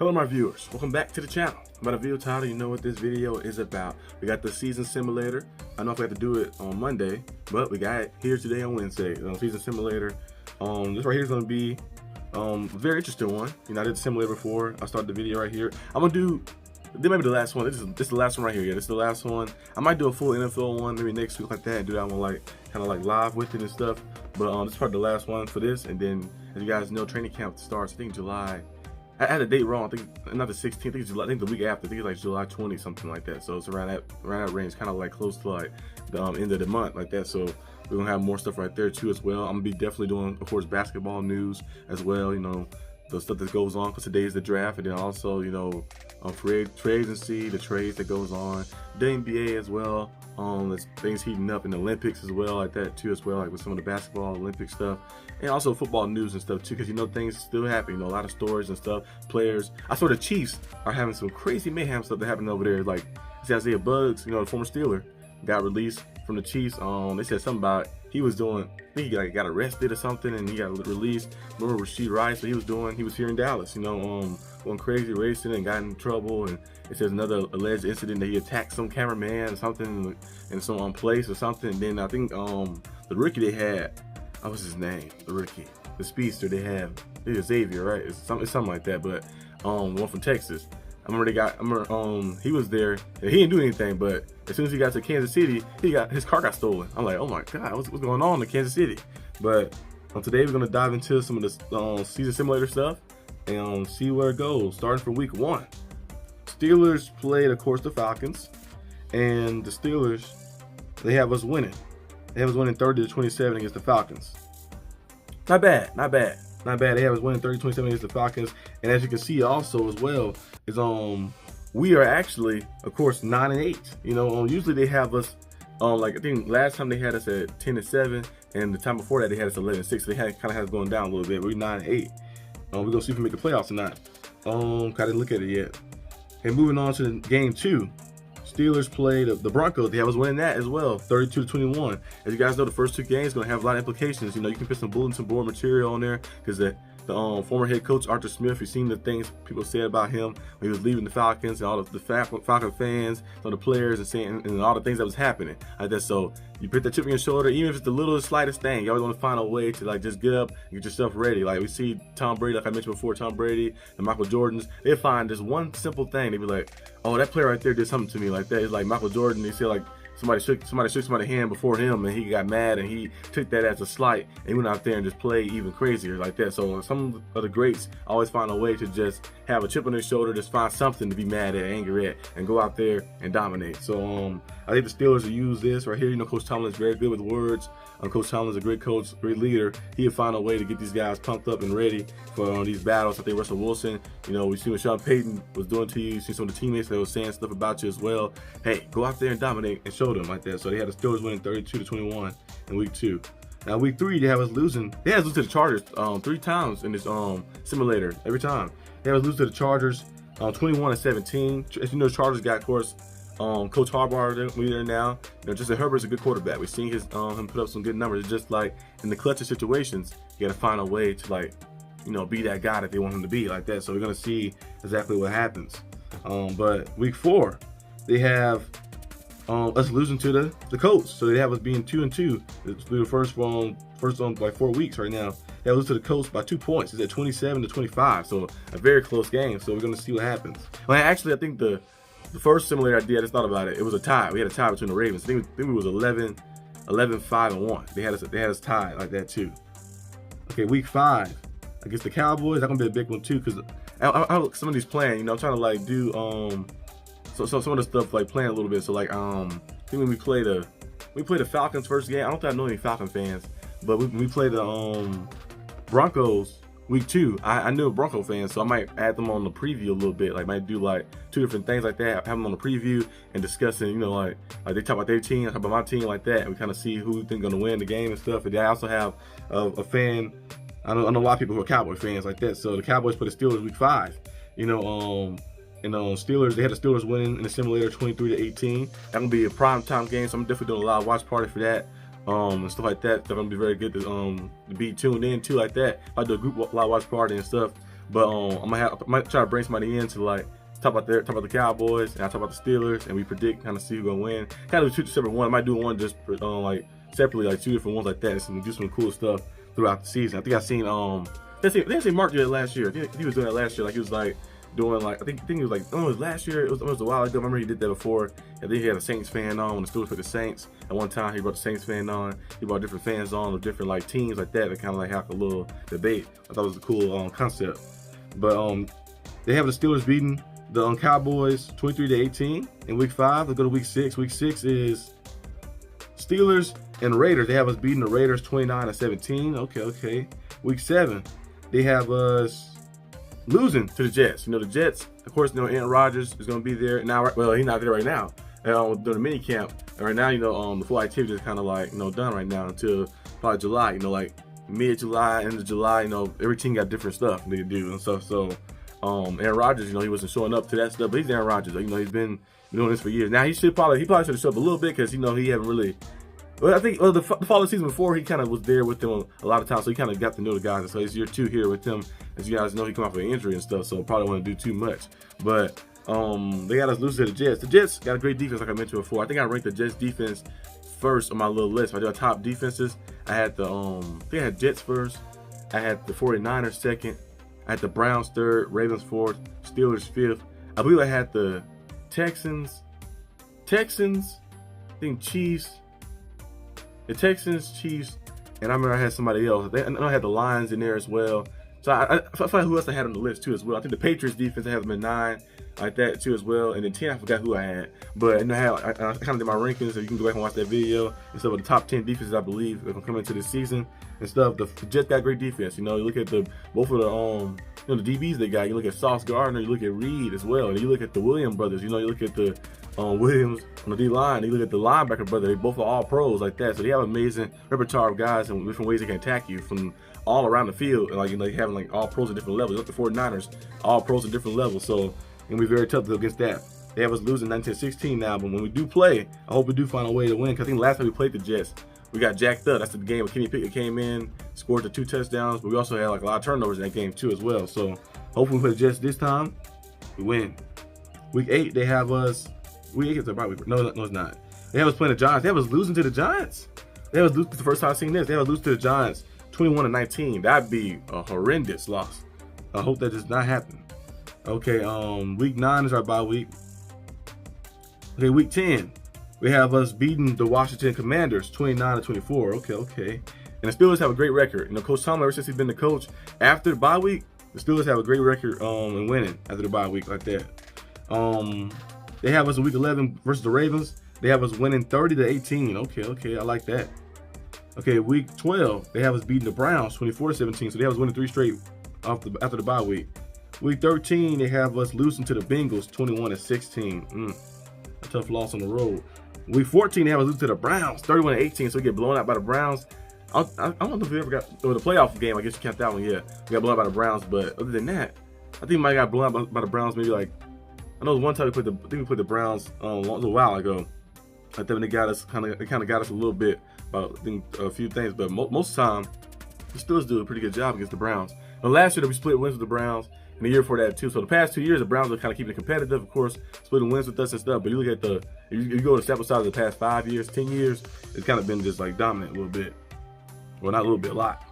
Hello my viewers, welcome back to the channel. By the video title, you know what this video is about. We got the season simulator. I don't know if we have to do it on Monday, but we got it here today on Wednesday. Season simulator. This right here is going to be a very interesting one. You know, I did the simulator before. I started the video right here. I'm going to do, this might be the last one. This is the last one right here. Yeah, this is the last one. I might do a full NFL one maybe next week like that and do that one like kind of like live with it and stuff. But this is probably the last one for this. And then, as you guys know, training camp starts, I think July. I had the date wrong. I think not the 16th. I think it's July. I think the week after. I think it's like July 20, something like that. So it's around that range, kind of like close to like the end of the month, like that. So we're gonna have more stuff right there too as well. I'm gonna be definitely doing, of course, basketball news as well. You know, the stuff that goes on because today is the draft, and then also free agency, the trades that goes on, the NBA as well. There's things heating up in the Olympics as well, like that too as well, like with some of the basketball Olympic stuff, and also football news and stuff too, because you know things still happen. You know, a lot of stories and stuff. Players. I saw the Chiefs are having some crazy mayhem stuff that happened over there. Like Isaiah Buggs, you know, the former Steeler, got released from the Chiefs. They said something about he was doing. I think he like got arrested or something, and he got released. Remember Rasheed Rice? What he was here in Dallas. You know, going crazy racing and got in trouble. And it says another alleged incident that he attacked some cameraman or something in some place or something. And then I think the rookie they had, what was his name? The rookie, the speedster they had, it's Xavier, right? It's something like that. But one from Texas. I remember he was there and he didn't do anything, but as soon as he got to Kansas City, his car got stolen. I'm like, oh my God, what's going on in Kansas City? But today we're gonna dive into some of the season simulator stuff and see where it goes. Starting from week 1, Steelers played, of course, the Falcons, and the Steelers, they have us winning. They have us winning 30-27 against the Falcons. Not bad. They have us winning 30-27 against the Falcons, and as you can see also as well is we are actually, of course, 9-8. You know, usually they have us like I think last time they had us at 10-7, and the time before that they had us 11-6. So they kind of has going down a little bit. We're 9-8. We're gonna see if we make the playoffs or not. I didn't look at it yet. And moving on to game 2. Steelers played the Broncos. They have us winning that as well, 32-21. As you guys know, the first 2 games going to have a lot of implications. You know, you can put some bulletin board material on there because the former head coach Arthur Smith, you've seen the things people said about him when he was leaving the Falcons, and all the Falcon fans, all the players, and saying and all the things that was happening like that. So you put that chip on your shoulder, even if it's the littlest, slightest thing. You always want to find a way to like just get up and get yourself ready. Like we see Tom Brady, like I mentioned before, Tom Brady and Michael Jordans, they find this one simple thing. They be like, oh, that player right there did something to me like that. It's like Michael Jordan. They say like somebody shook somebody's hand before him, and he got mad, and he took that as a slight, and he went out there and just played even crazier like that. So some of the greats always find a way to just have a chip on their shoulder, just find something to be mad at, angry at, and go out there and dominate. So I think the Steelers will use this right here. You know, Coach Tomlin is very good with words. Coach Tomlin is a great coach, great leader. He'll find a way to get these guys pumped up and ready for these battles. I think Russell Wilson, you know, we see what Sean Payton was doing to you. You see some of the teammates that were saying stuff about you as well. Hey, go out there and dominate and show them like that. So they had the Steelers winning 32-21 in week 2. Now week 3, they have us losing. They had us lose to the Chargers 3 times in this simulator. Every time they have us lose to the Chargers 21-17. As you know, the Chargers got, of course, Coach Harbaugh there now. You know, Justin Herbert's a good quarterback. We've seen him put up some good numbers. It's just like in the clutch of situations, you got to find a way to like, you know, be that guy that they want him to be like that. So we're gonna see exactly what happens. But week 4, they have us losing to the Colts. So they have us being 2-2 through the first like 4 weeks right now. They lose to the Colts by 2 points. It's at 27-25. So a very close game. So we're gonna see what happens. Well, actually, I think the first simulator I did, I just thought about it. It was a tie. We had a tie between the Ravens. I think it was 11-5-1. They had us tied like that too. Okay, week 5 against the Cowboys. That's gonna be a big one too, because I look some of these playing. You know, I'm trying to like do so some of the stuff like playing a little bit. So like I think when we played the Falcons first game. I don't think I know any Falcon fans, but when we played the Broncos week 2, I knew a Bronco fan, so I might add them on the preview a little bit. Like might do like 2 different things like that, have them on the preview and discussing, you know, like they talk about their team, I talk about my team like that, and we kind of see who we think gonna win the game and stuff. And then I also have a fan. I know a lot of people who are Cowboy fans like that. So the Cowboys play the Steelers week 5. You know, Steelers, they had the Steelers winning in the simulator 23-18. That's gonna be a prime time game, so I'm definitely doing a live watch party for that. And stuff like that. They're gonna be very good to be tuned in too like that. I do a group live watch party and stuff. But I might try to bring somebody in to like talk about the Cowboys, and I talk about the Steelers, and we predict kind of see who's gonna win. Kind of two separate ones. I might do one just like separately, like 2 different ones like that, and do some cool stuff throughout the season. I think I seen they seen Mark did it last year. I think he was doing it last year. Like he was like doing like I think it was like it was last year. It was a while ago. I remember he did that before. I think he had a Saints fan on when the Steelers played the Saints. At one time he brought the Saints fan on. He brought different fans on of different like teams like that. They kind of like have a little debate. I thought it was a cool concept. But they have the Steelers beating the Cowboys 23-18 in week 5. Let's go to week 6. Week 6 is Steelers and Raiders. They have us beating the Raiders 29-17. Okay. Week 7, they have us losing to the Jets. You know, the Jets, of course, you know, Aaron Rodgers is going to be there now. Well, he's not there right now. During the mini camp. And right now, you know, the full activity is kind of like, you know, done right now until probably July. You know, like mid-July, end of July, you know, every team got different stuff they do and stuff. So, Aaron Rodgers, you know, he wasn't showing up to that stuff, but he's Aaron Rodgers. You know, he's been doing this for years. Now he probably should have showed up a little bit because, you know, he haven't really. Well, I think the fall of the season before, he kind of was there with them a lot of times, so he kind of got to know the guys. And so it's year 2 here with him. As you guys know, he come off an injury and stuff, so probably want to do too much. But they got us losing to the Jets. The Jets got a great defense, like I mentioned before. I think I ranked the Jets defense first on my little list. If I do top defenses, I had the I think I had Jets first. I had the 49ers second. I had the Browns third, Ravens fourth, Steelers fifth. I believe I had the Texans, I think Chiefs. The Texans, Chiefs, and I remember I had somebody else. I know I had the Lions in there as well. So I forgot who else I had on the list too as well. I think the Patriots defense, I have them at 9, like that too as well. And then 10, I forgot who I had. But I kind of did my rankings, so you can go back and watch that video. And so the top 10 defenses I believe are gonna come into this season and stuff. The Jets got great defense. You know, you look at both of the you know, the DBs they got. You look at Sauce Gardner, you look at Reed as well, and you look at the Williams brothers. You know, you look at the Williams on the D line. You look at the linebacker brother. They both are all pros like that. So they have amazing repertoire of guys and different ways they can attack you from all around the field. And like, you know, they having like all pros at different levels. Up the 49ers, all pros at different levels. So it'll be very tough to go against that. They have us losing 19-16 now, but when we do play, I hope we do find a way to win. Because I think last time we played the Jets, we got jacked up. That's the game where Kenny Pickett came in, scored the 2 touchdowns, but we also had like a lot of turnovers in that game too as well. So hopefully we play the Jets this time, we win. Week 8, they have us. Week 8 is a bye week. No, it's not. They have us playing the Giants. They have us losing to the Giants. They have us losing. The first time I've seen this, they have us losing to the Giants 21-19. That'd be a horrendous loss. I hope that does not happen. Okay, week 9 is our bye week. Okay, week 10, we have us beating the Washington Commanders 29-24. Okay. And the Steelers have a great record. You know, Coach Tomlin, ever since he's been the coach, after the bye week, the Steelers have a great record in winning after the bye week like that. They have us in week 11 versus the Ravens. They have us winning 30-18. Okay, I like that. Okay, week 12, they have us beating the Browns 24-17. So they have us winning 3 straight after the bye week. Week 13, they have us losing to the Bengals 21-16. A tough loss on the road. Week 14, they have us losing to the Browns 31-18. So we get blown out by the Browns. I don't know if we ever got the playoff game. I guess you count that one. Yeah, we got blown out by the Browns. But other than that, I think we might have got blown out by the Browns. Maybe like, I know one time we played the Browns a little while ago. I think when they got us, kind of got us a little bit about a few things. But most of the time, the Steelers do a pretty good job against the Browns. And last year, we split wins with the Browns, and the year before that too. So the past 2 years, the Browns are kind of keeping it competitive, of course, splitting wins with us and stuff. But you look at you go to sample size of the past 5 years, 10 years, it's kind of been just like dominant a little bit. Well, not a little bit, a lot.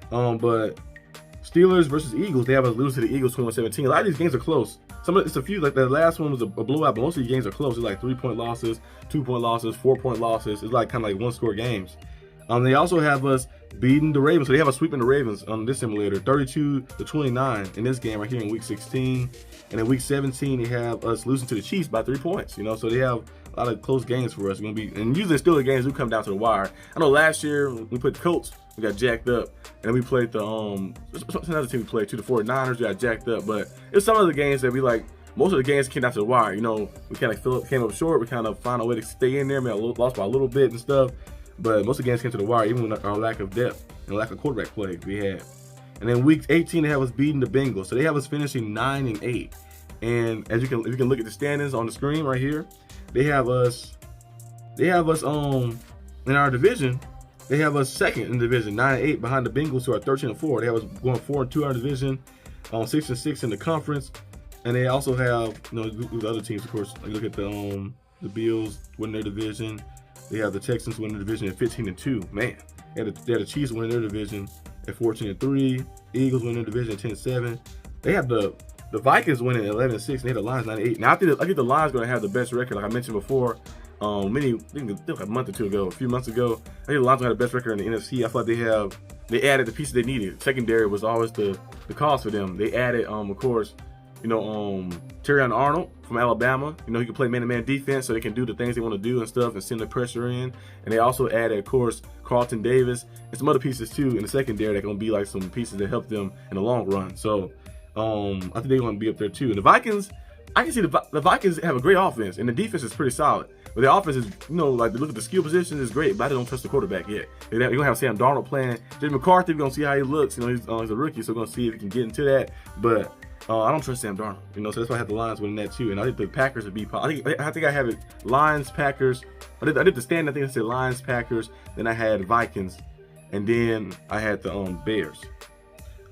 But Steelers versus Eagles, they have us lose to the Eagles 21-17. A lot of these games are close. It's a few, like the last one was a blowout, but most of these games are close. It's like 3-point losses, 2-point losses, 4-point losses. It's like kind of like one-score games. They also have us beating the Ravens. So they have us sweeping the Ravens on this simulator, 32-29 in this game right here in week 16. And in week 17, they have us losing to the Chiefs by 3 points. You know, so they have a lot of close games for us. And usually Steelers games do come down to the wire. I know last year we played the Colts, we got jacked up, and then we played the another team we played too, the 49ers, we got jacked up. But it's some of the games that we like. Most of the games came down to the wire. You know, we kind of came up short. We kind of found a way to stay in there. We lost by a little bit and stuff. But most of the games came to the wire, even with our lack of depth and lack of quarterback play we had. And then week 18, they have us beating the Bengals. So they have us finishing 9-8. And as if you can look at the standings on the screen right here, they have us in our division. They have us second in the division, 9-8 behind the Bengals, who are 13-4. They have us going 4-2 in our division, 6-6 in the conference, and they also have, you know, the other teams, of course. Like look at the Bills winning their division. They have the Texans winning the division at 15-2. Man, they had the Chiefs winning their division at 14-3. Eagles winning their division at 10-7. They have the Vikings winning at 11-6. And they had the Lions 9-8. Now I think the Lions going to have the best record, like I mentioned before. I think a month or two ago, a few months ago, I think the Lions had the best record in the NFC. I thought they added the pieces they needed. Secondary was always the cause for them. They added, of course, you know, Terrion Arnold from Alabama. You know, he can play man-to-man defense, so they can do the things they want to do and stuff and send the pressure in. And they also added, of course, Carlton Davis and some other pieces too in the secondary that are going to be like some pieces that help them in the long run. So I think they're going to be up there too. And the Vikings, I can see the Vikings have a great offense, and the defense is pretty solid. But their offense is, you know, like, look at the skill position is great, but I don't trust the quarterback yet. You're going to have Sam Darnold playing. Jimmy McCarthy, we're going to see how he looks. You know, he's a rookie, so we're going to see if he can get into that. But I don't trust Sam Darnold, you know, so that's why I have the Lions winning that too. And I think the Packers would be, I think I have it Lions, Packers. I did the stand, I think I said Lions, Packers. Then I had Vikings. And then I had the Bears.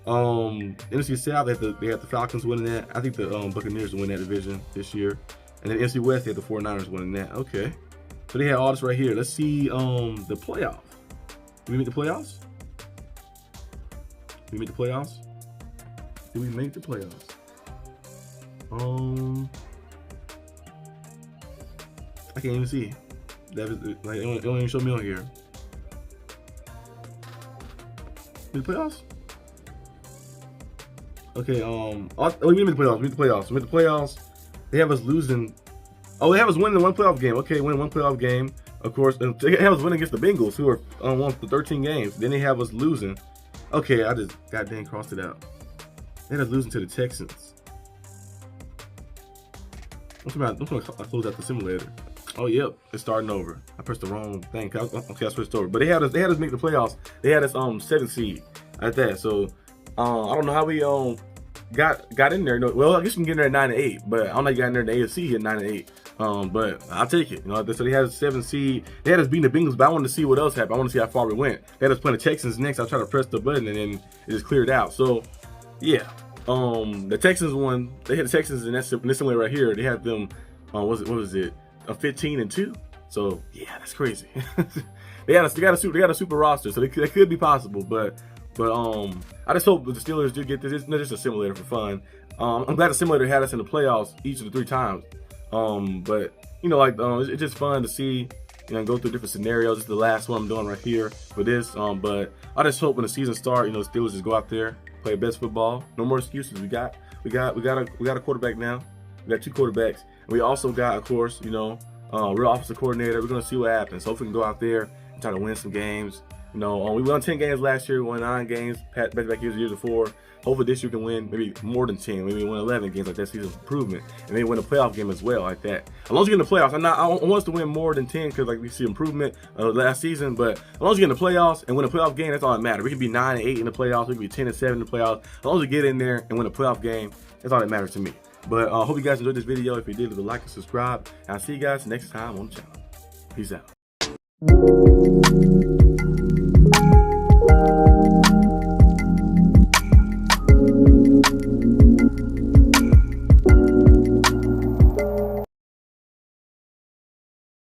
NFC South, they had the Falcons winning that. I think the Buccaneers will win that division this year. And then NFC West, they had the 49ers winning that. Okay. So they had all this right here. Let's see the playoff. Did we make the playoffs? Did we make the playoffs? Did we make the playoffs? I can't even see. That is, like, it don't even show me on here. Did the playoffs? Okay, we made the playoffs. We made the playoffs. They have us losing. Oh, they have us winning one playoff game. Okay, winning one playoff game. Of course, they have us winning against the Bengals, who are won for 13 games. Then they have us losing. Okay, I just goddamn crossed it out. They had us losing to the Texans. I'm gonna close out the simulator. Oh, yep, it's starting over. I pressed the wrong thing. Okay, I switched over. But they had us make the playoffs. They had us 7th seed at that. So I don't know how we got in there. No, well, I guess you can get in there at 9-8, but I don't know you got in there in the AFC at 9-8. But I'll take it. You know, so they had a 7th seed. They had us beating the Bengals, but I wanted to see what else happened. I want to see how far we went. They had us playing the Texans next. I tried to press the button and then it just cleared out. So yeah, the Texans won. They had the Texans in this simulator right here. They had them. What was it? 15-2. So yeah, that's crazy. they got a super roster, so they could be possible, but I just hope the Steelers do get this. It's not just a simulator for fun. I'm glad the simulator had us in the playoffs each of the 3 times. But you know, like it's just fun to see, you know, go through different scenarios. This is the last one I'm doing right here for this. But I just hope when the season starts, you know, the Steelers just go out there, play best football. No more excuses. We got a quarterback now. We got 2 quarterbacks. And we also got, of course, you know, real offensive coordinator. We're gonna see what happens. Hopefully we can go out there and try to win some games. You know, we won 10 games last year. We won 9 games back years before. Hopefully this year we can win maybe more than 10. Maybe win 11 games like that season's improvement, and maybe win a playoff game as well like that. As long as you get in the playoffs, I want us to win more than 10 because like we see improvement last season. But as long as you get in the playoffs and win a playoff game, that's all that matters. We can be 9-8 in the playoffs. We can be 10-7 in the playoffs. As long as you get in there and win a playoff game, that's all that matters to me. But I hope you guys enjoyed this video. If you did, leave a like and subscribe. And I'll see you guys next time on the channel. Peace out.